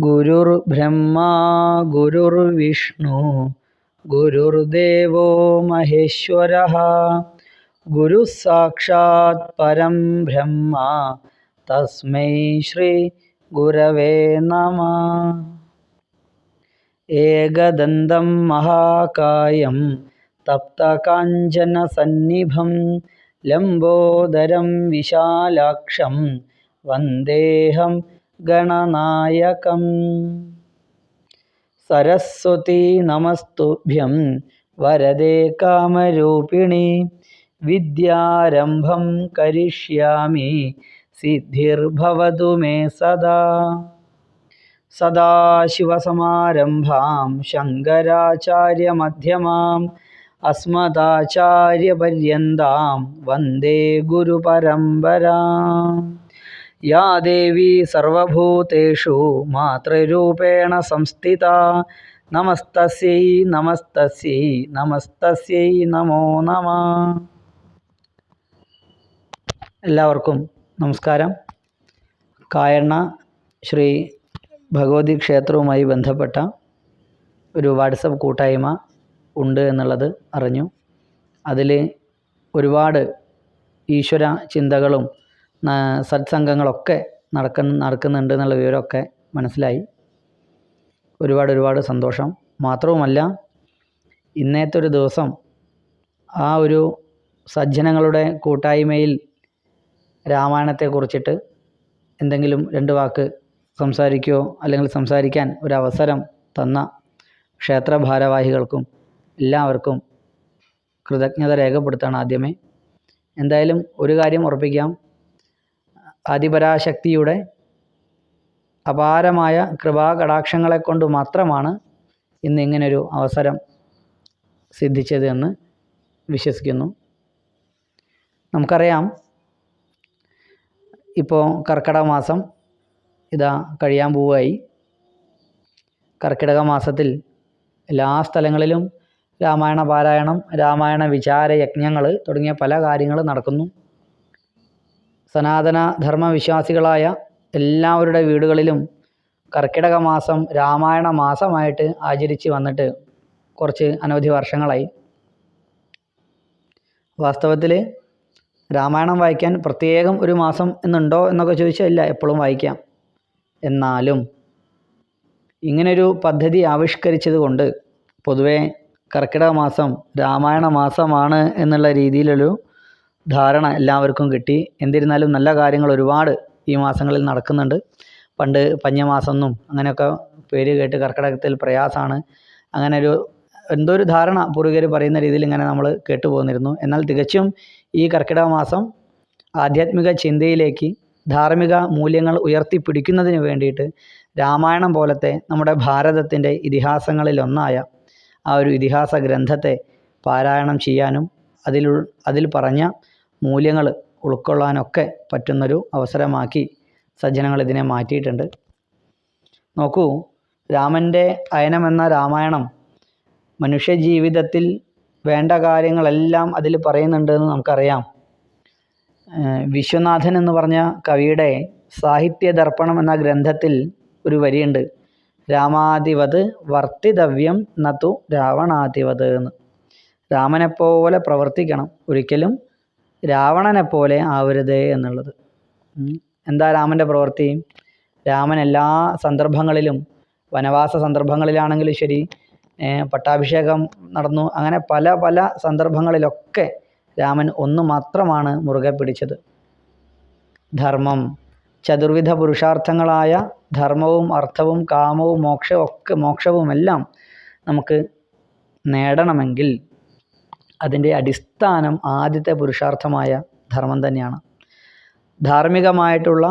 ഗുരുർബ്രഹ്മാ ഗുരുർവിഷ്ണു ഗുരുർദേവോ മഹേശ്വരഃ ഗുരു സാക്ഷാത് പരം ബ്രഹ്മ തസ്മൈ ശ്രീ ഗുരവേ നമഃ. ഏകദന്തം മഹാകായം തപ്തകാഞ്ചനസന്നിഭം ലംബോദരം വിശാലാക്ഷം വന്ദേഹം ഗണനായകം. സരസ്വതീ നമസ്തുഭ്യം വരദേ കാമരൂപിണി വിദ്യാരംഭം കരിഷ്യാമി സിദ്ധിർഭവതു മേ സദാ. സദാശിവസമാരംഭാം ശങ്കരാചാര്യമധ്യമാം അസ്മദാചാര്യപര്യന്താം വന്ദേ ഗുരുപരമ്പരാം. യാ ദേവി സർവഭൂതേഷു മാതൃരൂപേണ സംസ്ഥിതാ നമസ്തസ്യൈ നമസ്തസ്യൈ നമസ്തസ്യൈ നമോ നമഃ. എല്ലാവർക്കും നമസ്കാരം. കായണ്ണ ശ്രീ ഭഗവതി ക്ഷേത്രവുമായി ബന്ധപ്പെട്ട ഒരു വാട്സപ്പ് കൂട്ടായ്മ ഉണ്ട് എന്നുള്ളത് അറിഞ്ഞു. അതിൽ ഒരുപാട് ഈശ്വര ചിന്തകളും സത്സംഗങ്ങളൊക്കെ നടക്കുന്നുണ്ട് എന്നുള്ള വിവരമൊക്കെ മനസ്സിലായി. ഒരുപാട് സന്തോഷം. മാത്രവുമല്ല, ഇന്നത്തെ ഒരു ദിവസം ആ ഒരു സജ്ജനങ്ങളുടെ കൂട്ടായ്മയിൽ രാമായണത്തെക്കുറിച്ചിട്ട് എന്തെങ്കിലും രണ്ട് വാക്ക് സംസാരിക്കുകയോ അല്ലെങ്കിൽ സംസാരിക്കാൻ ഒരവസരം തന്ന ക്ഷേത്ര ഭാരവാഹികൾക്കും എല്ലാവർക്കും കൃതജ്ഞത രേഖപ്പെടുത്താണ് ആദ്യമേ. എന്തായാലും ഒരു കാര്യം ഉറപ്പിക്കാം, ആദിപരാശക്തിയുടെ അപാരമായ കൃപാകടാക്ഷങ്ങളെ കൊണ്ട് മാത്രമാണ് ഇന്ന് ഇങ്ങനൊരു അവസരം സിദ്ധിച്ചത് എന്ന് വിശ്വസിക്കുന്നു. നമുക്കറിയാം, ഇപ്പോൾ കർക്കിടക മാസം ഇതാ കഴിയാൻ പോവുകയായി. കർക്കിടക മാസത്തിൽ എല്ലാ സ്ഥലങ്ങളിലും രാമായണ പാരായണം, രാമായണ വിചാര യജ്ഞങ്ങൾ തുടങ്ങിയ പല കാര്യങ്ങൾ നടക്കുന്നു. സനാതന ധർമ്മവിശ്വാസികളായ എല്ലാവരുടെ വീടുകളിലും കർക്കിടക മാസം രാമായണ മാസമായിട്ട് ആചരിച്ച് വന്നിട്ട് കുറച്ച് അനവധി വർഷങ്ങളായി. വാസ്തവത്തിൽ രാമായണം വായിക്കാൻ പ്രത്യേകം ഒരു മാസം എന്നുണ്ടോ എന്നൊക്കെ ചോദിച്ചാൽ ഇല്ല, എപ്പോഴും വായിക്കാം. എന്നാലും ഇങ്ങനൊരു പദ്ധതി ആവിഷ്കരിച്ചത് കൊണ്ട് പൊതുവെ കർക്കിടക മാസം രാമായണ മാസമാണ് എന്നുള്ള രീതിയിലൊരു ധാരണ എല്ലാവർക്കും കിട്ടി. എന്നിരുന്നാലും നല്ല കാര്യങ്ങൾ ഒരുപാട് ഈ മാസങ്ങളിൽ നടക്കുന്നുണ്ട്. പണ്ട് പഞ്ഞമാസം എന്നും അങ്ങനെയൊക്കെ പേര് കേട്ട് കർക്കിടകത്തിൽ പ്രയാസമാണ്, അങ്ങനെ എന്തോ ഒരു ധാരണ പൂർവികർ പറയുന്ന രീതിയിൽ ഇങ്ങനെ നമ്മൾ കേട്ടുപോന്നിരുന്നു. എന്നാൽ തികച്ചും ഈ കർക്കിടക മാസം ആധ്യാത്മിക ചിന്തയിലേക്ക്, ധാർമ്മിക മൂല്യങ്ങൾ ഉയർത്തിപ്പിടിക്കുന്നതിന് വേണ്ടിയിട്ട് രാമായണം പോലത്തെ നമ്മുടെ ഭാരതത്തിൻ്റെ ഇതിഹാസങ്ങളിലൊന്നായ ആ ഒരു ഇതിഹാസ ഗ്രന്ഥത്തെ പാരായണം ചെയ്യാനും അതിൽ പറഞ്ഞ മൂല്യങ്ങൾ ഉൾക്കൊള്ളാനൊക്കെ പറ്റുന്നൊരു അവസരമാക്കി സജ്ജനങ്ങൾ ഇതിനെ മാറ്റിയിട്ടുണ്ട്. നോക്കൂ, രാമൻ്റെ അയനം എന്ന രാമായണം മനുഷ്യജീവിതത്തിൽ വേണ്ട കാര്യങ്ങളെല്ലാം അതിൽ പറയുന്നുണ്ട് എന്ന് നമുക്കറിയാം. വിശ്വനാഥൻ എന്ന് പറഞ്ഞ കവിയുടെ സാഹിത്യ ദർപ്പണം എന്ന ഗ്രന്ഥത്തിൽ ഒരു വരിയുണ്ട്, രാമാധിപത് വർത്തിതവ്യം നതു രാവണാധിപത് എന്ന്. രാമനെപ്പോലെ പ്രവർത്തിക്കണം, ഒരിക്കലും രാവണനെപ്പോലെ ആവരുതേ എന്നുള്ളത്. എന്താ രാമൻ്റെ പ്രവൃത്തി? രാമൻ എല്ലാ സന്ദർഭങ്ങളിലും, വനവാസ സന്ദർഭങ്ങളിലാണെങ്കിലും ശരി, പട്ടാഭിഷേകം നടന്നു, അങ്ങനെ പല സന്ദർഭങ്ങളിലൊക്കെ രാമൻ ഒന്ന് മാത്രമാണ് മുറുകെ പിടിച്ചത്, ധർമ്മം. ചതുർവിധ പുരുഷാർത്ഥങ്ങളായ ധർമ്മവും അർത്ഥവും കാമവും മോക്ഷവുമെല്ലാം നമുക്ക് നേടണമെങ്കിൽ അതിൻ്റെ അടിസ്ഥാനം ആദ്യത്തെ പുരുഷാർത്ഥമായ ധർമ്മം തന്നെയാണ്. ധാർമ്മികമായിട്ടുള്ള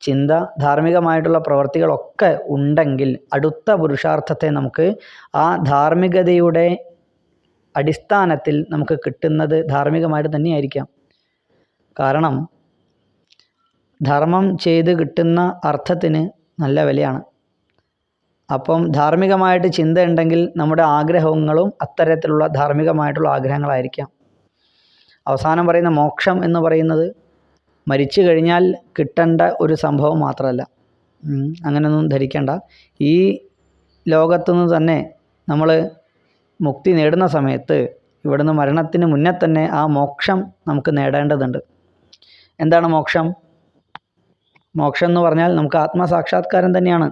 ചിന്ത, ധാർമ്മികമായിട്ടുള്ള പ്രവർത്തികളൊക്കെ ഉണ്ടെങ്കിൽ അടുത്ത പുരുഷാർത്ഥത്തെ നമുക്ക് ആ ധാർമ്മികതയുടെ അടിസ്ഥാനത്തിൽ നമുക്ക് കിട്ടുന്നത് ധാർമ്മികമായിട്ട് തന്നെയായിരിക്കാം. കാരണം ധർമ്മം ചെയ്ത് കിട്ടുന്ന അർത്ഥത്തിന് നല്ല വിലയാണ്. അപ്പം ധാർമ്മികമായിട്ട് ചിന്ത ഉണ്ടെങ്കിൽ നമ്മുടെ ആഗ്രഹങ്ങളും അത്തരത്തിലുള്ള ധാർമ്മികമായിട്ടുള്ള ആഗ്രഹങ്ങളായിരിക്കാം. അവസാനം പറയുന്ന മോക്ഷം എന്ന് പറയുന്നത് മരിച്ചു കഴിഞ്ഞാൽ കിട്ടേണ്ട ഒരു സംഭവം മാത്രമല്ല, അങ്ങനെയൊന്നും ധരിക്കേണ്ട. ഈ ലോകത്തുനിന്ന് തന്നെ നമ്മൾ മുക്തി നേടുന്ന സമയത്ത് ഇവിടുന്ന് മരണത്തിന് മുന്നേ തന്നെ ആ മോക്ഷം നമുക്ക് നേടേണ്ടതുണ്ട്. എന്താണ് മോക്ഷം? മോക്ഷം എന്ന് പറഞ്ഞാൽ നമുക്ക് ആത്മസാക്ഷാത്കാരം തന്നെയാണ്.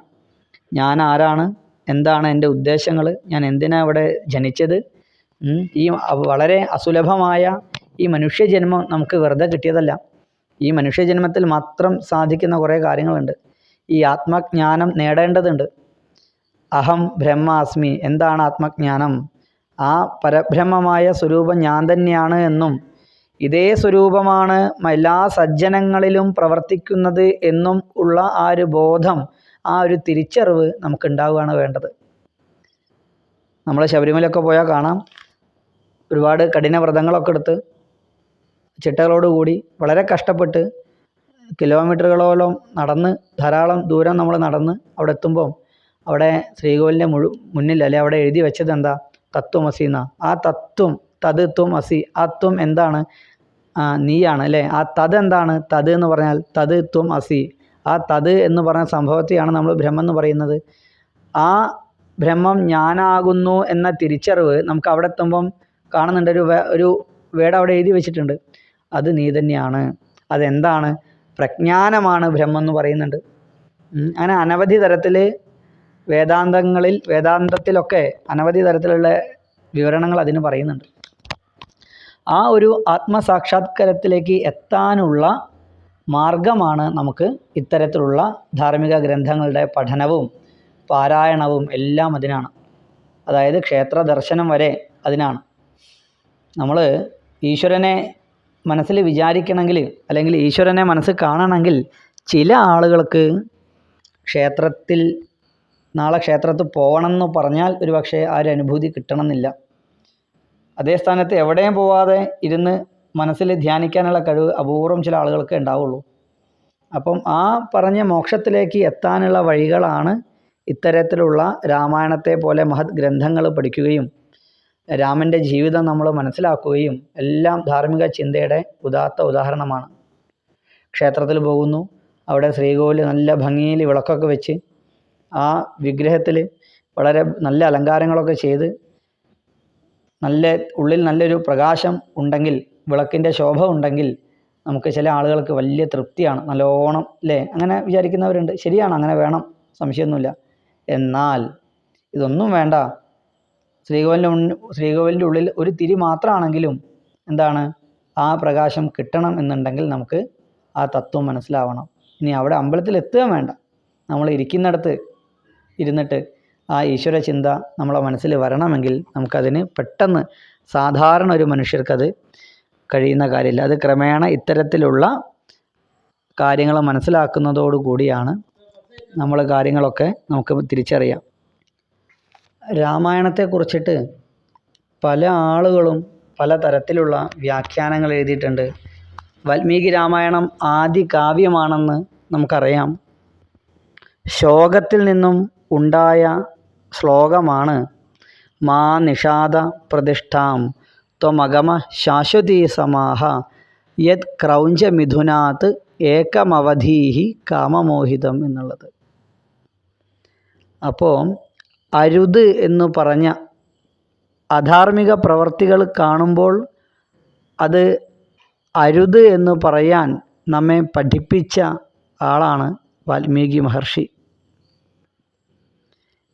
ഞാൻ ആരാണ്, എന്താണ് എൻ്റെ ഉദ്ദേശങ്ങൾ, ഞാൻ എന്തിനാണ് ഇവിടെ ജനിച്ചത്, ഈ വളരെ അസുലഭമായ ഈ മനുഷ്യജന്മം നമുക്ക് വെറുതെ കിട്ടിയതല്ല. ഈ മനുഷ്യജന്മത്തിൽ മാത്രം സാധിക്കുന്ന കുറേ കാര്യങ്ങളുണ്ട്. ഈ ആത്മജ്ഞാനം നേടേണ്ടതുണ്ട്. അഹം ബ്രഹ്മാസ്മി, എന്താണ് ആത്മജ്ഞാനം? ആ പരബ്രഹ്മമായ സ്വരൂപം ഞാൻ തന്നെയാണ് എന്നും ഇതേ സ്വരൂപമാണ് എല്ലാ സജ്ജനങ്ങളിലും പ്രവർത്തിക്കുന്നത് എന്നും ഉള്ള ആ ഒരു ബോധം, ആ ഒരു തിരിച്ചറിവ് നമുക്കുണ്ടാവുകയാണ് വേണ്ടത്. നമ്മൾ ശബരിമലയൊക്കെ പോയാൽ കാണാം, ഒരുപാട് കഠിന വ്രതങ്ങളൊക്കെ എടുത്ത് ചിട്ടകളോടുകൂടി വളരെ കഷ്ടപ്പെട്ട് കിലോമീറ്ററുകളോളം നടന്ന്, ധാരാളം ദൂരം നമ്മൾ നടന്ന് അവിടെ എത്തുമ്പോൾ അവിടെ ശ്രീകോവിലിൻ്റെ മുന്നിൽ അല്ലെ അവിടെ എഴുതി വെച്ചത് എന്താ? തത്വമസി എന്നാ. ആ തത്വം, തത് ത്വം അസി, ആ ത്വം എന്താണ്? നീയാണ് അല്ലേ. ആ തത് എന്താണ്? തത് എന്ന് പറഞ്ഞാൽ തത് ത്വം അസി. ആ തത് എന്ന് പറഞ്ഞ സംഭവത്തെയാണ് നമ്മൾ ബ്രഹ്മം എന്ന് പറയുന്നത്. ആ ബ്രഹ്മം ഞാനാകുന്നു എന്ന തിരിച്ചറിവ് നമുക്ക് അവിടെ എത്തുമ്പം കാണുന്നുണ്ട്. ഒരു വേർഡ് അവിടെ എഴുതി വെച്ചിട്ടുണ്ട്, അത് നീ തന്നെയാണ്. അതെന്താണ്? പ്രജ്ഞാനമാണ് ബ്രഹ്മം എന്ന് പറയുന്നുണ്ട്. അങ്ങനെ അനവധി തരത്തിൽ വേദാന്തത്തിലൊക്കെ അനവധി തരത്തിലുള്ള വിവരണങ്ങൾ അതിന് പറയുന്നുണ്ട്. ആ ഒരു ആത്മസാക്ഷാത്കാരത്തിലേക്ക് എത്താനുള്ള മാർഗമാണ് നമുക്ക് ഇത്തരത്തിലുള്ള ധാർമ്മിക ഗ്രന്ഥങ്ങളുടെ പഠനവും പാരായണവും എല്ലാം അതിനാണ്. അതായത് ക്ഷേത്ര ദർശനം വരെ അതിനാണ്. നമ്മൾ ഈശ്വരനെ മനസ്സിൽ വിചാരിക്കണമെങ്കിൽ, അല്ലെങ്കിൽ ഈശ്വരനെ മനസ്സിൽ കാണണമെങ്കിൽ, ചില ആളുകൾക്ക് നാളെ ക്ഷേത്രത്തിൽ പോകണം എന്ന് പറഞ്ഞാൽ ഒരു പക്ഷേ ആ ഒരു അനുഭൂതി കിട്ടണമെന്നില്ല. അതേ സ്ഥാനത്ത് എവിടെയും പോവാതെ ഇരുന്ന് മനസ്സിൽ ധ്യാനിക്കാനുള്ള കഴിവ് അപൂർവം ചില ആളുകൾക്ക് ഉണ്ടാവുള്ളൂ. അപ്പം ആ പറഞ്ഞ മോക്ഷത്തിലേക്ക് എത്താനുള്ള വഴികളാണ് ഇത്തരത്തിലുള്ള രാമായണത്തെ പോലെ മഹത് ഗ്രന്ഥങ്ങൾ പഠിക്കുകയും രാമൻ്റെ ജീവിതം നമ്മൾ മനസ്സിലാക്കുകയും എല്ലാം ധാർമ്മിക ചിന്തയുടെ ഉദാത്ത ഉദാഹരണമാണ്. ക്ഷേത്രത്തിൽ പോകുന്നു, അവിടെ ശ്രീകോവിൽ നല്ല ഭംഗിയിൽ വിളക്കൊക്കെ വെച്ച് ആ വിഗ്രഹത്തിൽ വളരെ നല്ല അലങ്കാരങ്ങളൊക്കെ ചെയ്ത് ഉള്ളിൽ നല്ലൊരു പ്രകാശം ഉണ്ടെങ്കിൽ, വിളക്കിൻ്റെ ശോഭ ഉണ്ടെങ്കിൽ നമുക്ക് ചില ആളുകൾക്ക് വലിയ തൃപ്തിയാണ്. നല്ലോണം അല്ലേ, അങ്ങനെ വിചാരിക്കുന്നവരുണ്ട്. ശരിയാണ്, അങ്ങനെ വേണം, സംശയമൊന്നുമില്ല. എന്നാൽ ഇതൊന്നും വേണ്ട. ശ്രീകോവിലിൻ്റെ ഉള്ളിൽ ഒരു തിരി മാത്രമാണെങ്കിലും എന്താണ്, ആ പ്രകാശം കിട്ടണം എന്നുണ്ടെങ്കിൽ നമുക്ക് ആ തത്വം മനസ്സിലാവണം. ഇനി അവിടെ അമ്പലത്തിൽ എത്തുകയും വേണ്ട, നമ്മൾ ഇരിക്കുന്നിടത്ത് ഇരുന്നിട്ട് ആ ഈശ്വര ചിന്ത നമ്മളെ മനസ്സിൽ വരണമെങ്കിൽ നമുക്കതിന് പെട്ടെന്ന്, സാധാരണ ഒരു മനുഷ്യർക്കത് കഴിയുന്ന കാര്യമില്ല. അത് ക്രമേണ ഇത്തരത്തിലുള്ള കാര്യങ്ങൾ മനസ്സിലാക്കുന്നതോടുകൂടിയാണ് നമ്മൾ കാര്യങ്ങളൊക്കെ നമുക്ക് തിരിച്ചറിയാം. രാമായണത്തെക്കുറിച്ചിട്ട് പല ആളുകളും പല തരത്തിലുള്ള വ്യാഖ്യാനങ്ങൾ എഴുതിയിട്ടുണ്ട്. വാൽമീകി രാമായണം ആദി കാവ്യമാണെന്ന് നമുക്കറിയാം. ശോകത്തിൽ നിന്നും ഉണ്ടായ ശ്ലോകമാണ് മാ നിഷാദ പ്രതിഷ്ഠാം ത്വമഗമ ശാശ്വതീ സമാഹ യത് ക്രൗഞ്ചമിഥുനാത് ഏകമവധീഹി കാമമോഹിതം എന്നുള്ളത്. അപ്പോൾ അരുത് എന്ന് പറഞ്ഞ അധാർമിക പ്രവർത്തികൾ കാണുമ്പോൾ അത് അരുത് എന്ന് പറയാൻ നമ്മെ പഠിപ്പിച്ച ആളാണ് വാൽമീകി മഹർഷി.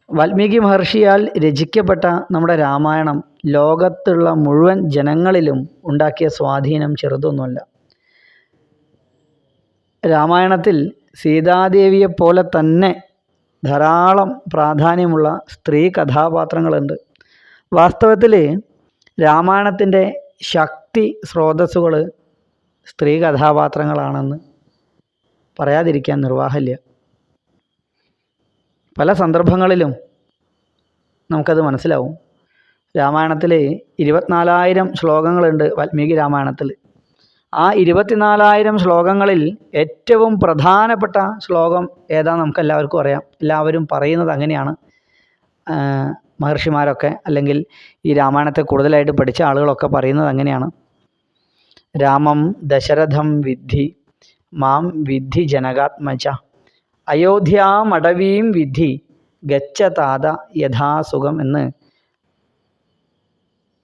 വാൽമീകി മഹർഷിയാൽ രചിക്കപ്പെട്ട നമ്മുടെ രാമായണം ലോകത്തുള്ള മുഴുവൻ ജനങ്ങളിലും ഉണ്ടാക്കിയ സ്വാധീനം ചെറുതൊന്നുമല്ല. രാമായണത്തിൽ സീതാദേവിയെപ്പോലെ തന്നെ ധാരാളം പ്രാധാന്യമുള്ള സ്ത്രീ കഥാപാത്രങ്ങളുണ്ട്. വാസ്തവത്തിൽ രാമായണത്തിൻ്റെ ശക്തി സ്രോതസ്സുകൾ സ്ത്രീ കഥാപാത്രങ്ങളാണെന്ന് പറയാതിരിക്കാൻ നിർവാഹമില്ല. പല സന്ദർഭങ്ങളിലും നമുക്കത് മനസ്സിലാവും. രാമായണത്തിൽ 24,000 ശ്ലോകങ്ങളുണ്ട് വാൽമീകി രാമായണത്തിൽ. ആ 24,000 ശ്ലോകങ്ങളിൽ ഏറ്റവും പ്രധാനപ്പെട്ട ശ്ലോകം ഏതാണെന്ന് നമുക്ക് എല്ലാവർക്കും അറിയാം. എല്ലാവരും പറയുന്നത് അങ്ങനെയാണ്. മഹർഷിമാരൊക്കെ അല്ലെങ്കിൽ ഈ രാമായണത്തെ കൂടുതലായിട്ട് പഠിച്ച ആളുകളൊക്കെ പറയുന്നത് അങ്ങനെയാണ്. രാമം ദശരഥം വിദ്ധി മാം വിദ്ധി ജനകാത്മജ അയോധ്യാമടവീം വിധി ഗച്ഛ താത യഥാസുഖം എന്ന്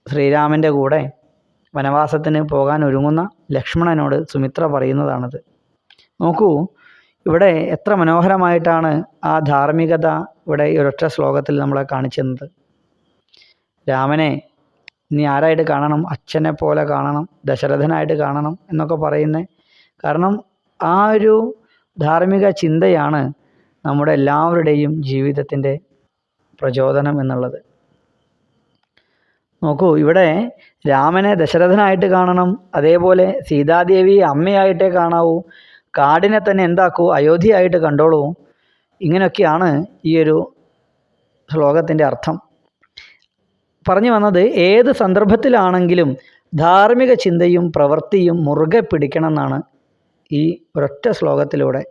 ശ്രീരാമൻ്റെ കൂടെ വനവാസത്തിന് പോകാൻ ഒരുങ്ങുന്ന ലക്ഷ്മണനോട് സുമിത്ര പറയുന്നതാണത്. നോക്കൂ, ഇവിടെ എത്ര മനോഹരമായിട്ടാണ് ആ ധാർമ്മികത ഇവിടെ ഈ ഒരൊറ്റ ശ്ലോകത്തിൽ നമ്മളെ കാണിച്ചു തന്നത്. രാമനെ നീ ആരായിട്ട് കാണണം? അച്ഛനെ പോലെ കാണണം, ദശരഥനായിട്ട് കാണണം എന്നൊക്കെ പറയുന്നത്. കാരണം ആ ഒരു ധാർമ്മിക ചിന്തയാണ് നമ്മുടെ എല്ലാവരുടെയും ജീവിതത്തിൻ്റെ പ്രചോദനം എന്നുള്ളത്. നോക്കൂ, ഇവിടെ രാമനെ ദശരഥനായിട്ട് കാണണം, അതേപോലെ സീതാദേവി അമ്മയായിട്ടേ കാണാവൂ, കാടിനെ തന്നെ എന്താക്കൂ, അയോധ്യയായിട്ട് കണ്ടോളൂ. ഇങ്ങനെയൊക്കെയാണ് ഈ ഒരു ശ്ലോകത്തിൻ്റെ അർത്ഥം. പറഞ്ഞു വന്നത്, ഏത് സന്ദർഭത്തിലാണെങ്കിലും ധാർമ്മിക ചിന്തയും പ്രവൃത്തിയും മുറുകെ പിടിക്കണം എന്നാണ് ഈ ഒരൊറ്റ ശ്ലോകത്തിലൂടെ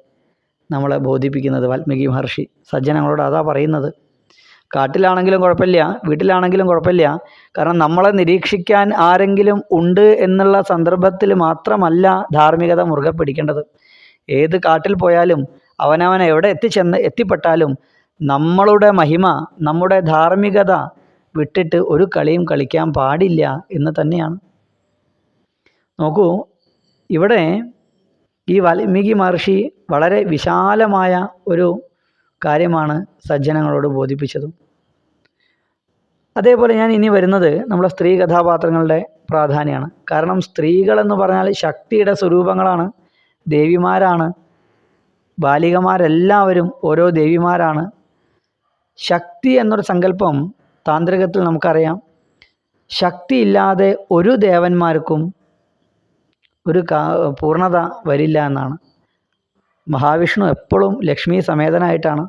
നമ്മളെ ബോധിപ്പിക്കുന്നത് വാൽമീകി മഹർഷി. സജ്ജനങ്ങളോട് അതാ പറയുന്നത്. കാട്ടിലാണെങ്കിലും കുഴപ്പമില്ല, വീട്ടിലാണെങ്കിലും കുഴപ്പമില്ല. കാരണം നമ്മളെ നിരീക്ഷിക്കാൻ ആരെങ്കിലും ഉണ്ട് എന്നുള്ള സന്ദർഭത്തിൽ മാത്രമല്ല ധാർമ്മികത മുറുകെ പിടിക്കേണ്ടത്. ഏത് കാട്ടിൽ പോയാലും അവനവൻ എവിടെ എത്തിപ്പെട്ടാലും നമ്മളുടെ മഹിമ, നമ്മുടെ ധാർമ്മികത വിട്ടിട്ട് ഒരു കളിയും കളിക്കാൻ പാടില്ല എന്ന് തന്നെയാണ്. നോക്കൂ, ഇവിടെ ഈ വാൽമീകി മഹർഷി വളരെ വിശാലമായ ഒരു കാര്യമാണ് സജ്ജനങ്ങളോട് ബോധിപ്പിച്ചതും. അതേപോലെ ഞാൻ ഇനി വരുന്നത് നമ്മളെ സ്ത്രീ കഥാപാത്രങ്ങളുടെ പ്രാധാന്യമാണ്. കാരണം സ്ത്രീകളെന്ന് പറഞ്ഞാൽ ശക്തിയുടെ സ്വരൂപങ്ങളാണ്, ദേവിമാരാണ്. ബാലികമാരെല്ലാവരും ഓരോ ദേവിമാരാണ്. ശക്തി എന്നൊരു സങ്കല്പം താന്ത്രികത്തിൽ നമുക്കറിയാം. ശക്തിയില്ലാതെ ഒരു ദേവന്മാർക്കും ഒരു പൂർണ്ണത വരില്ല എന്നാണ്. മഹാവിഷ്ണു എപ്പോഴും ലക്ഷ്മി സമേതനായിട്ടാണ്.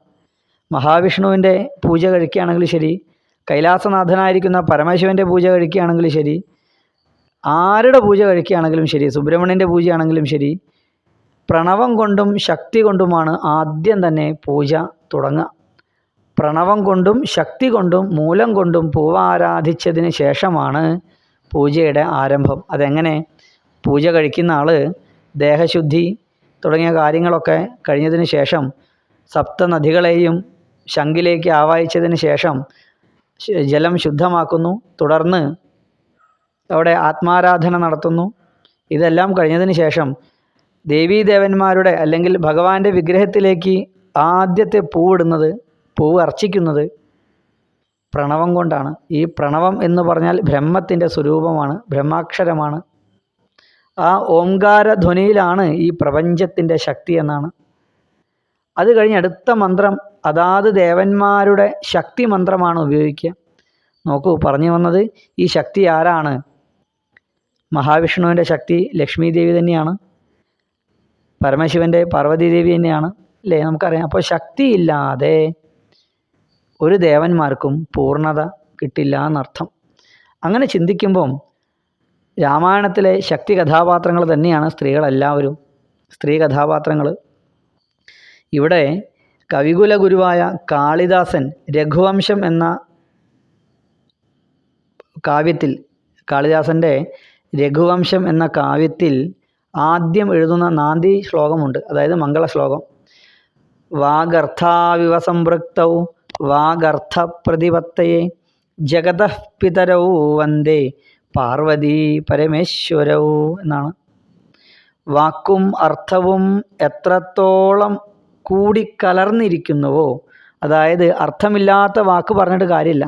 മഹാവിഷ്ണുവിൻ്റെ പൂജ കഴിക്കുകയാണെങ്കിലും ശരി, കൈലാസനാഥനായിരിക്കുന്ന പരമശിവൻ്റെ പൂജ കഴിക്കുകയാണെങ്കിലും ശരി, ആരുടെ പൂജ കഴിക്കുകയാണെങ്കിലും ശരി, സുബ്രഹ്മണ്യൻ്റെ പൂജയാണെങ്കിലും ശരി, പ്രണവം കൊണ്ടും ശക്തി കൊണ്ടുമാണ് ആദ്യം തന്നെ പൂജ തുടങ്ങുക. പ്രണവം കൊണ്ടും ശക്തി കൊണ്ടും മൂലം കൊണ്ടും പൂവാരാധിച്ചതിന് ശേഷമാണ് പൂജയുടെ ആരംഭം. അതെങ്ങനെ? പൂജ കഴിക്കുന്ന ആൾ ദേഹശുദ്ധി തുടങ്ങിയ കാര്യങ്ങളൊക്കെ കഴിഞ്ഞതിന് ശേഷം സപ്തനദികളെയും ശംഖിലേക്ക് ആവാഹിച്ചതിന് ശേഷം ജലം ശുദ്ധമാക്കുന്നു. തുടർന്ന് അവിടെ ആത്മാരാധന നടത്തുന്നു. ഇതെല്ലാം കഴിഞ്ഞതിന് ശേഷം ദേവീദേവന്മാരുടെ അല്ലെങ്കിൽ ഭഗവാന്റെ വിഗ്രഹത്തിലേക്ക് ആദ്യത്തെ പൂവിടുന്നത്, പൂവ് അർച്ചിക്കുന്നത് പ്രണവം കൊണ്ടാണ്. ഈ പ്രണവം എന്ന് പറഞ്ഞാൽ ബ്രഹ്മത്തിൻ്റെ സ്വരൂപമാണ്, ബ്രഹ്മാക്ഷരമാണ്. ആ ഓംകാര ധ്വനിയിലാണ് ഈ പ്രപഞ്ചത്തിൻ്റെ ശക്തി എന്നാണ്. അത് കഴിഞ്ഞ് അടുത്ത മന്ത്രം അതാത് ദേവന്മാരുടെ ശക്തി മന്ത്രമാണ് ഉപയോഗിക്കുക. നോക്കൂ, പറഞ്ഞു വന്നത് ഈ ശക്തി ആരാണ്? മഹാവിഷ്ണുവിൻ്റെ ശക്തി ലക്ഷ്മി ദേവി തന്നെയാണ്, പരമശിവൻ്റെ പാർവതി ദേവി തന്നെയാണ്, അല്ലേ? നമുക്കറിയാം. അപ്പോൾ ശക്തിയില്ലാതെ ഒരു ദേവന്മാർക്കും പൂർണ്ണത കിട്ടില്ല എന്നർത്ഥം. അങ്ങനെ ചിന്തിക്കുമ്പം രാമായണത്തിലെ ശക്തി കഥാപാത്രങ്ങൾ തന്നെയാണ് സ്ത്രീകളെല്ലാവരും, സ്ത്രീ കഥാപാത്രങ്ങൾ. ഇവിടെ കവികുല ഗുരുവായ കാളിദാസൻ രഘുവംശം എന്ന കാവ്യത്തിൽ, കാളിദാസൻ്റെ രഘുവംശം എന്ന കാവ്യത്തിൽ ആദ്യം എഴുതുന്ന നാന്ദി ശ്ലോകമുണ്ട്, അതായത് മംഗളശ്ലോകം. വാഗർത്ഥാവിവ സംപൃക്തൗ വാഗർത്ഥപ്രതിപത്തയേ ജഗതഃ പിതരൗ വന്ദേ പാർവതി പരമേശ്വരൗ എന്നാണ്. വാക്കും അർത്ഥവും എത്രത്തോളം കൂടിക്കലർന്നിരിക്കുന്നുവോ, അതായത് അർത്ഥമില്ലാത്ത വാക്ക് പറഞ്ഞിട്ട് കാര്യമില്ല.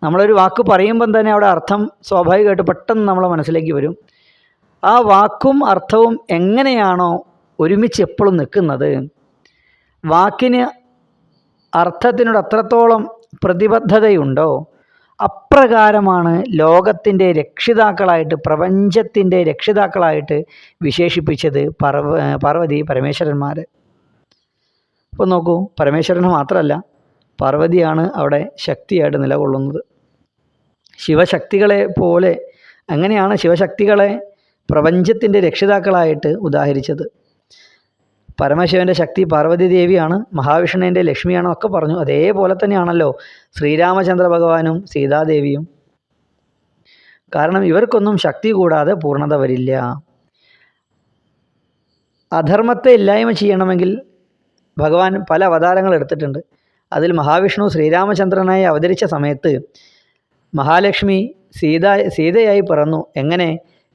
നമ്മളൊരു വാക്ക് പറയുമ്പം തന്നെ അവിടെ അർത്ഥം സ്വാഭാവികമായിട്ട് പെട്ടെന്ന് നമ്മളെ മനസ്സിലേക്ക് വരും. ആ വാക്കും അർത്ഥവും എങ്ങനെയാണോ ഒരുമിച്ച് എപ്പോഴും നിൽക്കുന്നത്, വാക്കിന് അർത്ഥത്തിനോട് അത്രത്തോളം പ്രതിബദ്ധതയുണ്ടോ, അപ്രകാരമാണ് ലോകത്തിൻ്റെ രക്ഷിതാക്കളായിട്ട്, പ്രപഞ്ചത്തിൻ്റെ രക്ഷിതാക്കളായിട്ട് വിശേഷിപ്പിച്ചത് പാർവതി പരമേശ്വരന്മാർ. അപ്പോൾ നോക്കൂ, പരമേശ്വരന് മാത്രമല്ല, പാർവതിയാണ് അവിടെ ശക്തിയായിട്ട് നിലകൊള്ളുന്നത്. ശിവശക്തികളെ പോലെ അങ്ങനെയാണ് ശിവശക്തികളെ പ്രപഞ്ചത്തിൻ്റെ രക്ഷിതാക്കളായിട്ട് ഉദാഹരിച്ചത്. പരമശിവൻ്റെ ശക്തി പാർവതി ദേവിയാണ്, മഹാവിഷ്ണുവിൻ്റെ ലക്ഷ്മിയാണെന്നൊക്കെ പറഞ്ഞു. അതേപോലെ തന്നെയാണല്ലോ ശ്രീരാമചന്ദ്ര ഭഗവാനും സീതാദേവിയും. കാരണം ഇവർക്കൊന്നും ശക്തി കൂടാതെ പൂർണ്ണത വരില്ല. അധർമ്മത്തെ ഇല്ലായ്മ ചെയ്യണമെങ്കിൽ ഭഗവാൻ പല അവതാരങ്ങൾ എടുത്തിട്ടുണ്ട്. അതിൽ മഹാവിഷ്ണു ശ്രീരാമചന്ദ്രനായി അവതരിച്ച സമയത്ത് മഹാലക്ഷ്മി സീതയായി പിറന്നു. എങ്ങനെ?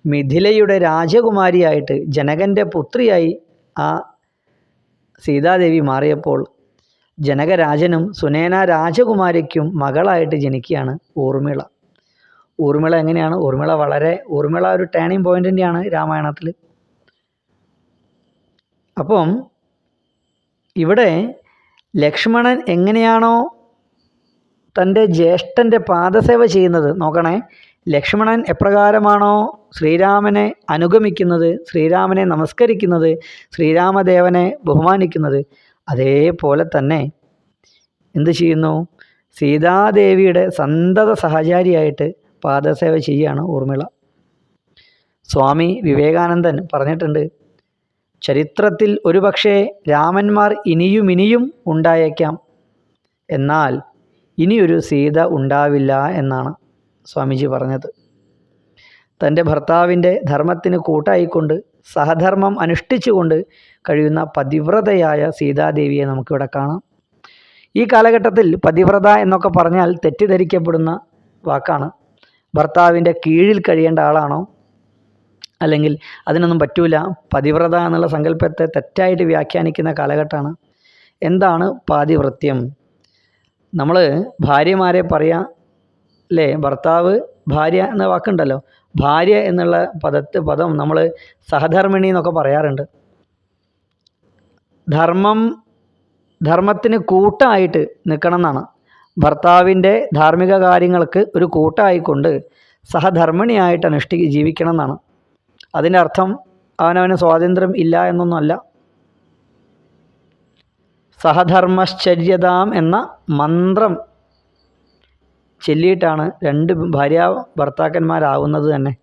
മിഥിലയുടെ രാജകുമാരിയായിട്ട് ജനകൻ്റെ പുത്രിയായി ആ സീതാദേവി മാറിയപ്പോൾ ജനകരാജനും സുനേന രാജകുമാരിക്കും മകളായിട്ട് ജനിക്കുകയാണ് ഊർമിള. ഊർമിള എങ്ങനെയാണ്? ഊർമിള ഒരു ടേണിംഗ് പോയിൻ്റ് തന്നെയാണ് രാമായണത്തിൽ. അപ്പം ഇവിടെ ലക്ഷ്മണൻ എങ്ങനെയാണോ തൻ്റെ ജ്യേഷ്ഠൻ്റെ പാദസേവ ചെയ്യുന്നത്, നോക്കണേ, ലക്ഷ്മണൻ എപ്രകാരമാണോ ശ്രീരാമനെ അനുഗമിക്കുന്നത്, ശ്രീരാമനെ നമസ്കരിക്കുന്നത്, ശ്രീരാമദേവനെ ബഹുമാനിക്കുന്നത്, അതേപോലെ തന്നെ എന്ത് ചെയ്യുന്നു? സീതാദേവിയുടെ സന്തത സഹചാരിയായിട്ട് പാദസേവ ചെയ്യുകയാണ് ഊർമിള. സ്വാമി വിവേകാനന്ദൻ പറഞ്ഞിട്ടുണ്ട്, ചരിത്രത്തിൽ ഒരുപക്ഷെ രാമന്മാർ ഇനിയും ഉണ്ടായേക്കാം, എന്നാൽ ഇനിയൊരു സീത ഉണ്ടാവില്ല എന്നാണ് സ്വാമിജി പറഞ്ഞത്. തൻ്റെ ഭർത്താവിൻ്റെ ധർമ്മത്തിന് കൂട്ടായിക്കൊണ്ട് സഹധർമ്മം അനുഷ്ഠിച്ചുകൊണ്ട് കഴിയുന്ന പതിവ്രതയായ സീതാദേവിയെ നമുക്കിവിടെ കാണാം. ഈ കാലഘട്ടത്തിൽ പതിവ്രത എന്നൊക്കെ പറഞ്ഞാൽ തെറ്റിദ്ധരിക്കപ്പെടുന്ന വാക്കാണ്. ഭർത്താവിൻ്റെ കീഴിൽ കഴിയേണ്ട ആളാണോ? അല്ലെങ്കിൽ അതിനൊന്നും പറ്റൂല. പതിവ്രത എന്നുള്ള സങ്കല്പത്തെ തെറ്റായിട്ട് വ്യാഖ്യാനിക്കുന്ന കാലഘട്ടമാണ്. എന്താണ് പാതിവൃത്യം? നമ്മൾ ഭാര്യമാരെ പറയാം അല്ലേ? ഭർത്താവ് ഭാര്യ എന്ന വാക്കുണ്ടല്ലോ. ഭാര്യ എന്നുള്ള പദം നമ്മൾ സഹധർമ്മിണി എന്നൊക്കെ പറയാറുണ്ട്. ധർമ്മത്തിന് കൂട്ടായിട്ട് നിൽക്കണം എന്നാണ്. ഭർത്താവിൻ്റെ ധാർമ്മിക കാര്യങ്ങൾക്ക് ഒരു കൂട്ടായിക്കൊണ്ട് സഹധർമ്മിണിയായിട്ട് ജീവിക്കണം എന്നാണ്. അതിൻ്റെ അർത്ഥം അവനവന് സ്വാതന്ത്ര്യം ഇല്ല എന്നൊന്നുമല്ല. സഹധർമ്മശ്ചര്യതാം എന്ന മന്ത്രം ചൊല്ലിയിട്ടാണ് രണ്ട് ഭാര്യ ഭർത്താക്കന്മാരാവുന്നത് തന്നെ.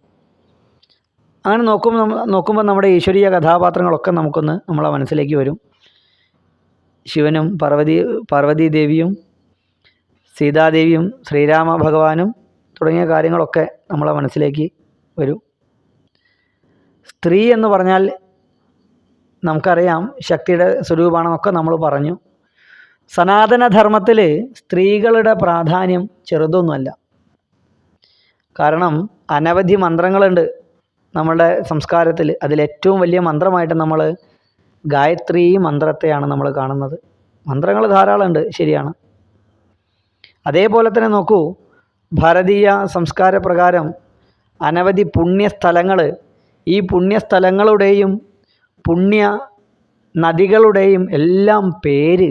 അങ്ങനെ നോക്കുമ്പോൾ നമ്മുടെ ഈശ്വരീയ കഥാപാത്രങ്ങളൊക്കെ നമ്മളെ മനസ്സിലേക്ക് വരും. ശിവനും പാർവതീദേവിയും സീതാദേവിയും ശ്രീരാമ ഭഗവാനും തുടങ്ങിയ കാര്യങ്ങളൊക്കെ നമ്മളെ മനസ്സിലേക്ക് വരും. സ്ത്രീ എന്ന് പറഞ്ഞാൽ നമുക്കറിയാം ശക്തിയുടെ സ്വരൂപമാണെന്നൊക്കെ നമ്മൾ പറഞ്ഞു. സനാതനധർമ്മത്തിൽ സ്ത്രീകളുടെ പ്രാധാന്യം ചെറുതൊന്നുമല്ല. കാരണം അനവധി മന്ത്രങ്ങളുണ്ട് നമ്മളുടെ സംസ്കാരത്തിൽ. അതിലേറ്റവും വലിയ മന്ത്രമായിട്ട് നമ്മൾ ഗായത്രി മന്ത്രത്തെയാണ് നമ്മൾ കാണുന്നത്. മന്ത്രങ്ങൾ ധാരാളമുണ്ട്, ശരിയാണ്. അതേപോലെ തന്നെ നോക്കൂ, ഭാരതീയ സംസ്കാര പ്രകാരം അനവധി പുണ്യസ്ഥലങ്ങൾ, ഈ പുണ്യസ്ഥലങ്ങളുടെയും പുണ്യ നദികളുടെയും എല്ലാം പേര്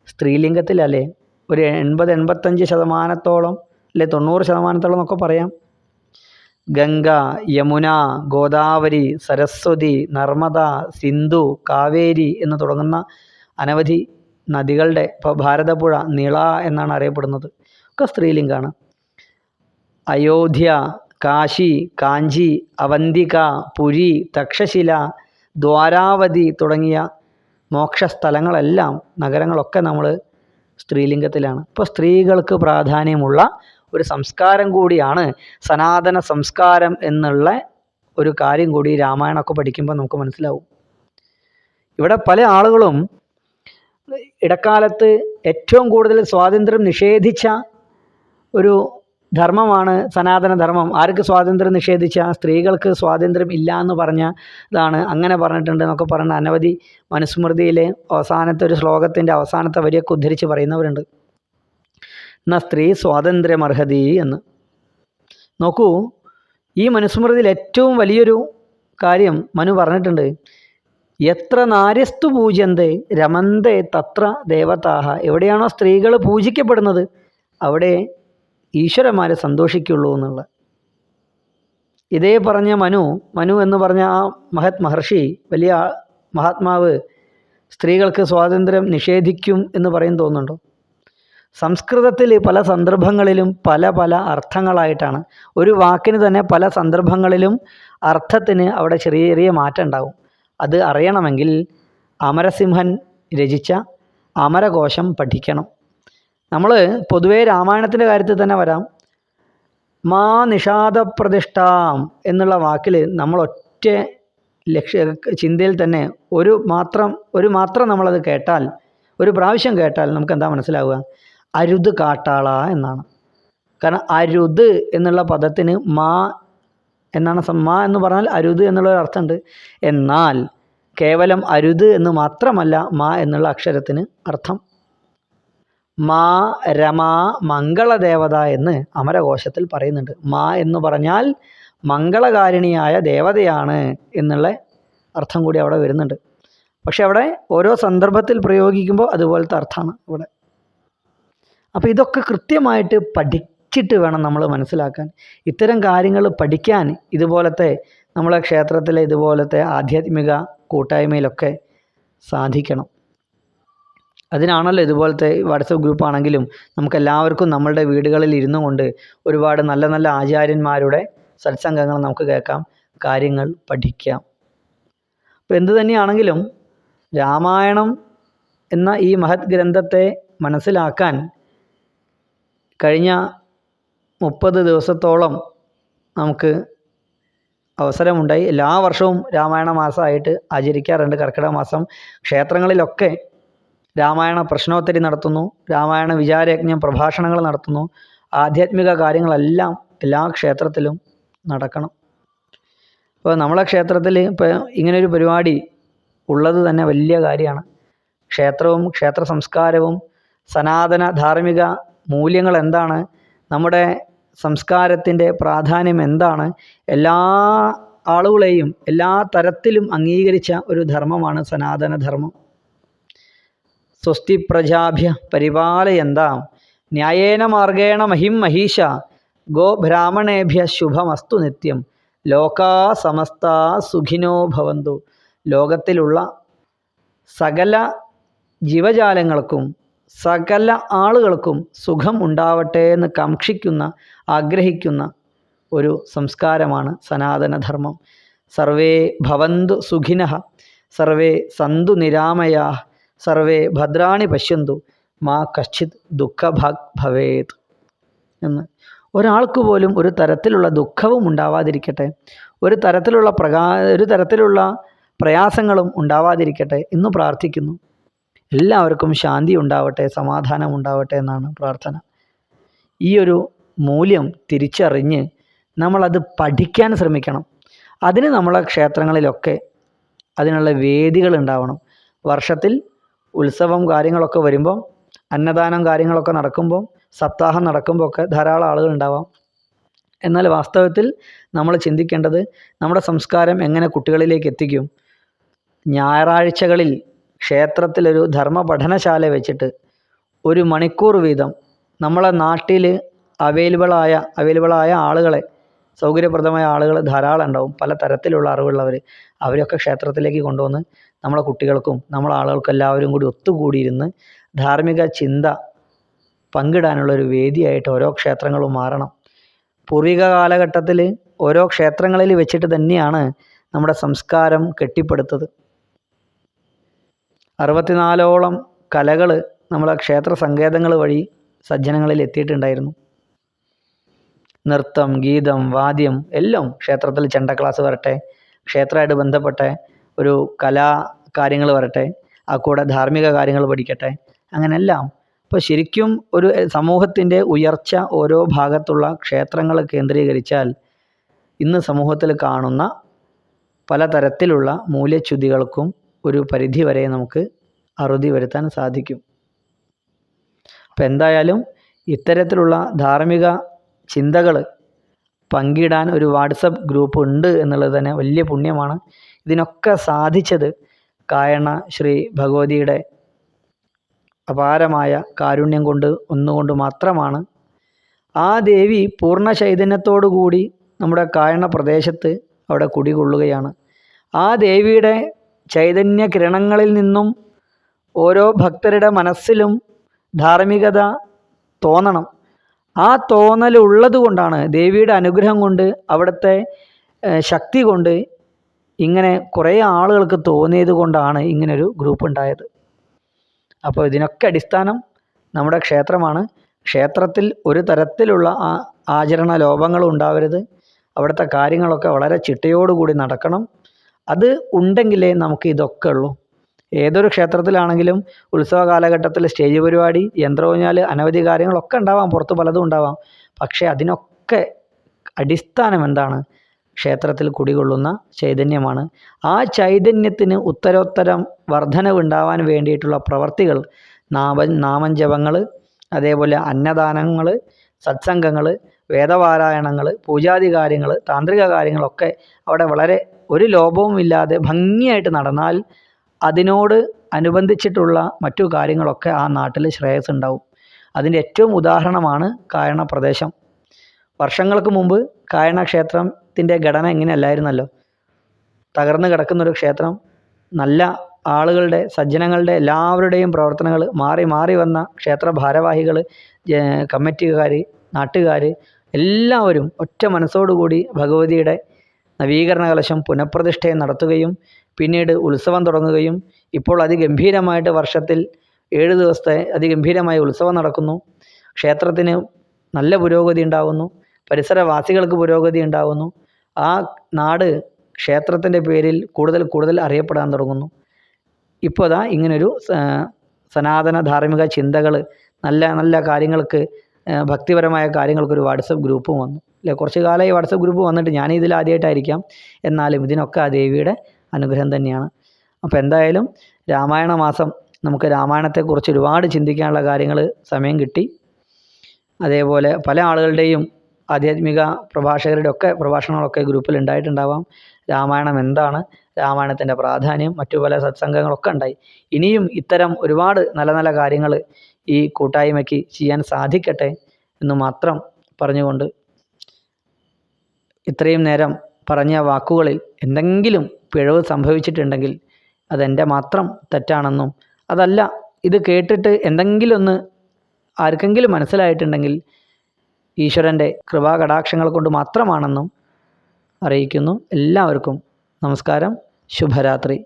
സ്ത്രീലിംഗത്തിലല്ലേ? ഒരു 80-85% അല്ലെ 90% എന്നൊക്കെ പറയാം. ഗംഗ, യമുന, ഗോദാവരി, സരസ്വതി, നർമ്മദ, സിന്ധു, കാവേരി എന്ന് തുടങ്ങുന്ന അനവധി നദികളുടെ, ഇപ്പോൾ ഭാരതപ്പുഴ നിള എന്നാണ് അറിയപ്പെടുന്നത്, ഒക്കെ സ്ത്രീലിംഗമാണ്. അയോധ്യ, കാശി, കാഞ്ചി, അവന്തിക, പുരി, തക്ഷശില, ദ്വാരാവതി തുടങ്ങിയ മോക്ഷസ്ഥലങ്ങളെല്ലാം, നഗരങ്ങളൊക്കെ നമ്മൾ സ്ത്രീലിംഗത്തിലാണ്. ഇപ്പോൾ സ്ത്രീകൾക്ക് പ്രാധാന്യമുള്ള ഒരു സംസ്കാരം കൂടിയാണ് സനാതന സംസ്കാരം എന്നുള്ള ഒരു കാര്യം കൂടി രാമായണമൊക്കെ പഠിക്കുമ്പോൾ നമുക്ക് മനസ്സിലാവും. ഇവിടെ പല ആളുകളും ഇടക്കാലത്ത് ഏറ്റവും കൂടുതൽ സ്വാതന്ത്ര്യം നിഷേധിച്ച ഒരു ധർമ്മമാണ് സനാതനധർമ്മം. ആർക്ക് സ്വാതന്ത്ര്യം നിഷേധിച്ച? സ്ത്രീകൾക്ക് സ്വാതന്ത്ര്യം ഇല്ല എന്ന് പറഞ്ഞതാണ്. അങ്ങനെ പറഞ്ഞിട്ടുണ്ട് എന്നൊക്കെ പറഞ്ഞ അനവധി മനുസ്മൃതിയിലെ അവസാനത്തെ ഒരു ശ്ലോകത്തിൻ്റെ അവസാനത്തെ വരിയൊക്കെ ഉദ്ധരിച്ച് പറയുന്നവരുണ്ട്. എന്നാൽ സ്ത്രീ സ്വാതന്ത്ര്യമർഹതി എന്ന്. നോക്കൂ, ഈ മനുസ്മൃതിയിൽ ഏറ്റവും വലിയൊരു കാര്യം മനു പറഞ്ഞിട്ടുണ്ട്. എത്ര നാര്യസ്തു പൂജ്യന്തേ രമന്തേ തത്ര ദേവതാഹ. എവിടെയാണോ സ്ത്രീകൾ പൂജിക്കപ്പെടുന്നത് അവിടെ ഈശ്വരന്മാരെ സന്തോഷിക്കുള്ളൂ എന്നുള്ള. ഇതേ പറഞ്ഞ മനു എന്ന് പറഞ്ഞ ആ മഹർഷി, വലിയ മഹാത്മാവ്, സ്ത്രീകൾക്ക് സ്വാതന്ത്ര്യം നിഷേധിക്കും എന്ന് പറയും തോന്നുന്നുണ്ടോ? സംസ്കൃതത്തിൽ പല സന്ദർഭങ്ങളിലും പല അർത്ഥങ്ങളായിട്ടാണ്. ഒരു വാക്കിന് തന്നെ പല സന്ദർഭങ്ങളിലും അർത്ഥത്തിന് അവിടെ ചെറിയ മാറ്റം ഉണ്ടാവും. അത് അറിയണമെങ്കിൽ അമരസിംഹൻ രചിച്ച അമരകോശം പഠിക്കണം. നമ്മൾ പൊതുവേ രാമായണത്തിൻ്റെ കാര്യത്തിൽ തന്നെ വരാം. മാ നിഷാദപ്രതിഷ്ഠാം എന്നുള്ള വാക്കിൽ നമ്മൾ ഒറ്റ ചിന്തയിൽ തന്നെ ഒരു മാത്രം നമ്മളത് കേട്ടാൽ ഒരു പ്രാവശ്യം കേട്ടാൽ നമുക്ക് എന്താ മനസ്സിലാവുക? അരുത് കാട്ടാള എന്നാണ്. കാരണം അരുത് എന്നുള്ള പദത്തിന് മാ എന്നാണ്. മാ എന്ന് പറഞ്ഞാൽ അരുത് എന്നുള്ളൊരു അർത്ഥമുണ്ട്. എന്നാൽ കേവലം അരുത് എന്ന് മാത്രമല്ല മാ എന്നുള്ള അക്ഷരത്തിന് അർത്ഥം. മാ രമാ മംഗളദേവത എന്ന് അമരകോശത്തിൽ പറയുന്നുണ്ട്. മാ എന്ന് പറഞ്ഞാൽ മംഗളകാരിണിയായ ദേവതയാണ് എന്നുള്ള അർത്ഥം കൂടി അവിടെ വരുന്നുണ്ട്. പക്ഷെ അവിടെ ഓരോ സന്ദർഭത്തിൽ പ്രയോഗിക്കുമ്പോൾ അതുപോലത്തെ അർത്ഥമാണ് ഇവിടെ. അപ്പോൾ ഇതൊക്കെ കൃത്യമായിട്ട് പഠിച്ചിട്ട് വേണം നമ്മൾ മനസ്സിലാക്കാൻ. ഇത്തരം കാര്യങ്ങൾ പഠിക്കാൻ ഇതുപോലത്തെ നമ്മളെ ക്ഷേത്രത്തിലെ ഇതുപോലത്തെ ആധ്യാത്മിക കൂട്ടായ്മയിലൊക്കെ സാധിക്കണം. അതിനാണല്ലോ ഇതുപോലത്തെ വാട്സപ്പ് ഗ്രൂപ്പാണെങ്കിലും നമുക്കെല്ലാവർക്കും നമ്മളുടെ വീടുകളിൽ ഇരുന്നു കൊണ്ട് ഒരുപാട് നല്ല നല്ല ആചാര്യന്മാരുടെ സത്സംഗങ്ങൾ നമുക്ക് കേൾക്കാം, കാര്യങ്ങൾ പഠിക്കാം. അപ്പോൾ എന്തു തന്നെയാണെങ്കിലും രാമായണം എന്ന ഈ മഹത് ഗ്രന്ഥത്തെ മനസ്സിലാക്കാൻ കഴിഞ്ഞ 30 ദിവസത്തോളം നമുക്ക് അവസരമുണ്ടായി. എല്ലാ വർഷവും രാമായണ മാസമായിട്ട് ആചരിക്കാറുണ്ട്. കർക്കിടക മാസം ക്ഷേത്രങ്ങളിലൊക്കെ രാമായണ പ്രശ്നോത്തരി നടത്തുന്നു, രാമായണ വിചാരയജ്ഞം പ്രഭാഷണങ്ങൾ നടത്തുന്നു. ആധ്യാത്മിക കാര്യങ്ങളെല്ലാം എല്ലാ ക്ഷേത്രത്തിലും നടക്കണം. അപ്പോൾ നമ്മളെ ക്ഷേത്രത്തിൽ ഇപ്പോൾ ഇങ്ങനൊരു പരിപാടി ഉള്ളത് തന്നെ വലിയ കാര്യമാണ്. ക്ഷേത്രവും ക്ഷേത്ര സംസ്കാരവും സനാതന ധാർമ്മിക മൂല്യങ്ങൾ എന്താണ്, നമ്മുടെ സംസ്കാരത്തിൻ്റെ പ്രാധാന്യം എന്താണ്, എല്ലാ ആളുകളെയും എല്ലാ തരത്തിലും അംഗീകരിച്ച ഒരു ധർമ്മമാണ് സനാതനധർമ്മം. സ്വസ്തി പ്രജാഭ്യ പരിപാലയന്താം ന്യായേന മാർഗേണ മഹിം മഹീഷ ഗോ ബ്രാഹ്മണേഭ്യ ശുഭമസ്തു നിത്യം ലോകാ സമസ്ത സുഖിനോ ഭവന്തു. ലോകത്തിലുള്ള സകല ജീവജാലങ്ങൾക്കും സകല ആളുകൾക്കും സുഖം ഉണ്ടാവട്ടെ എന്ന് കാക്ഷിക്കുന്ന ആഗ്രഹിക്കുന്ന ഒരു സംസ്കാരമാണ് സനാതനധർമ്മം. സർവേ ഭവന്തു സുഖിനഃ സർവേ സന്തു നിരാമയാ സർവേ ഭദ്രാണി പശ്യന്തു മാ കശ്ചിത് ദുഃഖഭാഗ് ഭവേത് എന്ന്. ഒരാൾക്ക് പോലും ഒരു തരത്തിലുള്ള ദുഃഖവും ഉണ്ടാവാതിരിക്കട്ടെ, ഒരു തരത്തിലുള്ള പ്രയാസങ്ങളും ഉണ്ടാവാതിരിക്കട്ടെ എന്ന് പ്രാർത്ഥിക്കുന്നു. എല്ലാവർക്കും ശാന്തി ഉണ്ടാവട്ടെ, സമാധാനം ഉണ്ടാവട്ടെ എന്നാണ് പ്രാർത്ഥന. ഈ ഒരു മൂല്യം തിരിച്ചറിഞ്ഞ് നമ്മളത് പഠിക്കാൻ ശ്രമിക്കണം. അതിന് നമ്മളെ ക്ഷേത്രങ്ങളിലൊക്കെ അതിനുള്ള വേദികൾ ഉണ്ടാവണം. വർഷത്തിൽ ഉത്സവം കാര്യങ്ങളൊക്കെ വരുമ്പോൾ, അന്നദാനം കാര്യങ്ങളൊക്കെ നടക്കുമ്പോൾ, സപ്താഹം നടക്കുമ്പോൾ ഒക്കെ ധാരാളം ആളുകൾ ഉണ്ടാവാം. എന്നാൽ വാസ്തവത്തിൽ നമ്മൾ ചിന്തിക്കേണ്ടത് നമ്മുടെ സംസ്കാരം എങ്ങനെ കുട്ടികളിലേക്ക് എത്തിക്കും. ഞായറാഴ്ചകളിൽ ക്ഷേത്രത്തിലൊരു ധർമ്മ പഠനശാല വെച്ചിട്ട് 1 മണിക്കൂർ വീതം നമ്മളെ നാട്ടിൽ അവൈലബിളായ ആളുകളെ, സൗകര്യപ്രദമായ ആളുകൾ ധാരാളം ഉണ്ടാവും, പല തരത്തിലുള്ള അറിവുള്ളവർ. അവരൊക്കെ ക്ഷേത്രത്തിലേക്ക് കൊണ്ടുവന്ന് നമ്മളെ കുട്ടികൾക്കും നമ്മളെ ആളുകൾക്കും എല്ലാവരും കൂടി ഒത്തുകൂടിയിരുന്ന് ധാർമ്മിക ചിന്ത പങ്കിടാനുള്ളൊരു വേദിയായിട്ട് ഓരോ ക്ഷേത്രങ്ങളും മാറണം. പൂർവിക കാലഘട്ടത്തിൽ ഓരോ ക്ഷേത്രങ്ങളിൽ വെച്ചിട്ട് തന്നെയാണ് നമ്മുടെ സംസ്കാരം കെട്ടിപ്പടുത്തത്. 64ഓളം കലകൾ നമ്മളെ ക്ഷേത്ര സങ്കേതങ്ങൾ വഴി സജ്ജനങ്ങളിൽ എത്തിയിട്ടുണ്ടായിരുന്നു. നൃത്തം, ഗീതം, വാദ്യം എല്ലാം ക്ഷേത്രത്തിൽ. ചെണ്ട ക്ലാസ് വരട്ടെ, ക്ഷേത്രമായിട്ട് ബന്ധപ്പെട്ട ഒരു കലാ കാര്യങ്ങൾ വരട്ടെ, ആ കൂടെ ധാർമ്മിക കാര്യങ്ങൾ പഠിക്കട്ടെ, അങ്ങനെയെല്ലാം. അപ്പോൾ ശരിക്കും ഒരു സമൂഹത്തിൻ്റെ ഉയർച്ച ഓരോ ഭാഗത്തുള്ള ക്ഷേത്രങ്ങൾ കേന്ദ്രീകരിച്ചാൽ ഇന്ന് സമൂഹത്തിൽ കാണുന്ന പലതരത്തിലുള്ള മൂല്യച്യുതികൾക്കും ഒരു പരിധി വരെ നമുക്ക് അറുതി വരുത്താൻ സാധിക്കും. അപ്പം എന്തായാലും ഇത്തരത്തിലുള്ള ധാർമ്മിക ചിന്തകൾ പങ്കിടാൻ ഒരു വാട്സപ്പ് ഗ്രൂപ്പ് ഉണ്ട് എന്നുള്ളത് തന്നെ വലിയ പുണ്യമാണ്. ഇതിനൊക്കെ സാധിച്ചത് കായണ ശ്രീ ഭഗവതിയുടെ അപാരമായ കാരുണ്യം ഒന്നുകൊണ്ട് മാത്രമാണ്. ആ ദേവി പൂർണ്ണ ചൈതന്യത്തോടു കൂടി നമ്മുടെ കായണ പ്രദേശത്ത് അവിടെ കുടികൊള്ളുകയാണ്. ആ ദേവിയുടെ ചൈതന്യ കിരണങ്ങളിൽ നിന്നും ഓരോ ഭക്തരുടെ മനസ്സിലും ധാർമ്മികത തോന്നണം. ആ തോന്നലുള്ളത് കൊണ്ടാണ്, ദേവിയുടെ അനുഗ്രഹം കൊണ്ട്, അവിടുത്തെ ശക്തി കൊണ്ട് ഇങ്ങനെ കുറേ ആളുകൾക്ക് തോന്നിയത് കൊണ്ടാണ് ഇങ്ങനൊരു ഗ്രൂപ്പ് ഉണ്ടായത്. അപ്പോൾ ഇതിനൊക്കെ അടിസ്ഥാനം നമ്മുടെ ക്ഷേത്രമാണ്. ക്ഷേത്രത്തിൽ ഒരു തരത്തിലുള്ള ആചരണ ലോപങ്ങളും ഉണ്ടാവരുത്. അവിടുത്തെ കാര്യങ്ങളൊക്കെ വളരെ ചിട്ടയോടുകൂടി നടക്കണം. അത് ഉണ്ടെങ്കിലേ നമുക്ക് ഇതൊക്കെ ഉള്ളൂ. ഏതൊരു ക്ഷേത്രത്തിലാണെങ്കിലും ഉത്സവ കാലഘട്ടത്തിൽ സ്റ്റേജ് പരിപാടി, യന്ത്രഊഞ്ഞാൽ, അനവധി കാര്യങ്ങളൊക്കെ ഉണ്ടാവാം, പുറത്ത് പലതും ഉണ്ടാവാം. പക്ഷേ അതിനൊക്കെ അടിസ്ഥാനം എന്താണ്? ക്ഷേത്രത്തിൽ കുടികൊള്ളുന്ന ചൈതന്യമാണ്. ആ ചൈതന്യത്തിന് ഉത്തരോത്തരം വർധനവുണ്ടാവാൻ വേണ്ടിയിട്ടുള്ള പ്രവർത്തികൾ, നാമജപങ്ങൾ, അതേപോലെ അന്നദാനങ്ങൾ, സത്സംഗങ്ങൾ, വേദപാരായണങ്ങൾ, പൂജാതി കാര്യങ്ങൾ, താന്ത്രിക കാര്യങ്ങളൊക്കെ അവിടെ വളരെ ഒരു ലോപവുമില്ലാതെ ഭംഗിയായിട്ട് നടന്നാൽ അതിനോട് അനുബന്ധിച്ചിട്ടുള്ള മറ്റു കാര്യങ്ങളൊക്കെ ആ നാട്ടിൽ ശ്രേയസ് ഉണ്ടാവും. അതിൻ്റെ ഏറ്റവും ഉദാഹരണമാണ് കായണ പ്രദേശം. വർഷങ്ങൾക്ക് മുമ്പ് കായണ ക്ഷേത്രത്തിൻ്റെ ഘടന ഇങ്ങനെയല്ലായിരുന്നല്ലോ. തകർന്നു കിടക്കുന്നൊരു ക്ഷേത്രം, നല്ല ആളുകളുടെ, സജ്ജനങ്ങളുടെ എല്ലാവരുടെയും പ്രവർത്തനങ്ങൾ, മാറി മാറി വന്ന ക്ഷേത്ര ഭാരവാഹികൾ, കമ്മിറ്റിക്കാർ, നാട്ടുകാർ എല്ലാവരും ഒറ്റ മനസ്സോടുകൂടി ഭഗവതിയുടെ നവീകരണ കലശം പുനഃപ്രതിഷ്ഠയും നടത്തുകയും പിന്നീട് ഉത്സവം തുടങ്ങുകയും ഇപ്പോൾ അതിഗംഭീരമായിട്ട് വർഷത്തിൽ 7 ദിവസത്തെ അതിഗംഭീരമായ ഉത്സവം നടക്കുന്നു. ക്ഷേത്രത്തിന് നല്ല പുരോഗതി ഉണ്ടാകുന്നു, പരിസരവാസികൾക്ക് പുരോഗതി ഉണ്ടാകുന്നു. ആ നാട് ക്ഷേത്രത്തിൻ്റെ പേരിൽ കൂടുതൽ കൂടുതൽ അറിയപ്പെടാൻ തുടങ്ങുന്നു. ഇപ്പോൾ ദാ ഇങ്ങനൊരു സനാതന ധാർമ്മിക ചിന്തകൾ, നല്ല നല്ല കാര്യങ്ങൾക്ക്, ഭക്തിപരമായ കാര്യങ്ങൾക്കൊരു വാട്സപ്പ് ഗ്രൂപ്പും വന്നു അല്ലേ. കുറച്ച് കാലമായി വാട്സപ്പ് ഗ്രൂപ്പ് വന്നിട്ട് ഞാനിതിൽ ആദ്യമായിട്ടായിരിക്കാം, എന്നാലും ഇതിനൊക്കെ ആ ദേവിയുടെ അനുഗ്രഹം തന്നെയാണ്. അപ്പോൾ എന്തായാലും രാമായണ മാസം നമുക്ക് രാമായണത്തെക്കുറിച്ച് ഒരുപാട് ചിന്തിക്കാനുള്ള കാര്യങ്ങൾ സമയം കിട്ടി. അതേപോലെ പല ആളുകളുടെയും ആധ്യാത്മിക പ്രഭാഷകരുടെ ഒക്കെ പ്രഭാഷണങ്ങളൊക്കെ ഗ്രൂപ്പിൽ ഉണ്ടായിട്ടുണ്ടാവാം. രാമായണം എന്താണ്, രാമായണത്തിൻ്റെ പ്രാധാന്യം, മറ്റു പല സത്സംഗങ്ങളൊക്കെ ഉണ്ടായി. ഇനിയും ഇത്തരം ഒരുപാട് നല്ല നല്ല കാര്യങ്ങൾ ഈ കൂട്ടായ്മയ്ക്ക് ചെയ്യാൻ സാധിക്കട്ടെ എന്ന് മാത്രം പറഞ്ഞുകൊണ്ട്, ഇത്രയും നേരം പറഞ്ഞ വാക്കുകളിൽ എന്തെങ്കിലും പിഴവ് സംഭവിച്ചിട്ടുണ്ടെങ്കിൽ അതെൻ്റെ മാത്രം തെറ്റാണെന്നും, അതല്ല ഇത് കേട്ടിട്ട് എന്തെങ്കിലും ഒന്ന് ആർക്കെങ്കിലും മനസ്സിലായിട്ടുണ്ടെങ്കിൽ ഈശ്വരൻ്റെ കൃപാകടാക്ഷങ്ങൾ കൊണ്ട് മാത്രമാണെന്നും അറിയിക്കുന്നു. എല്ലാവർക്കും നമസ്കാരം, ശുഭരാത്രി.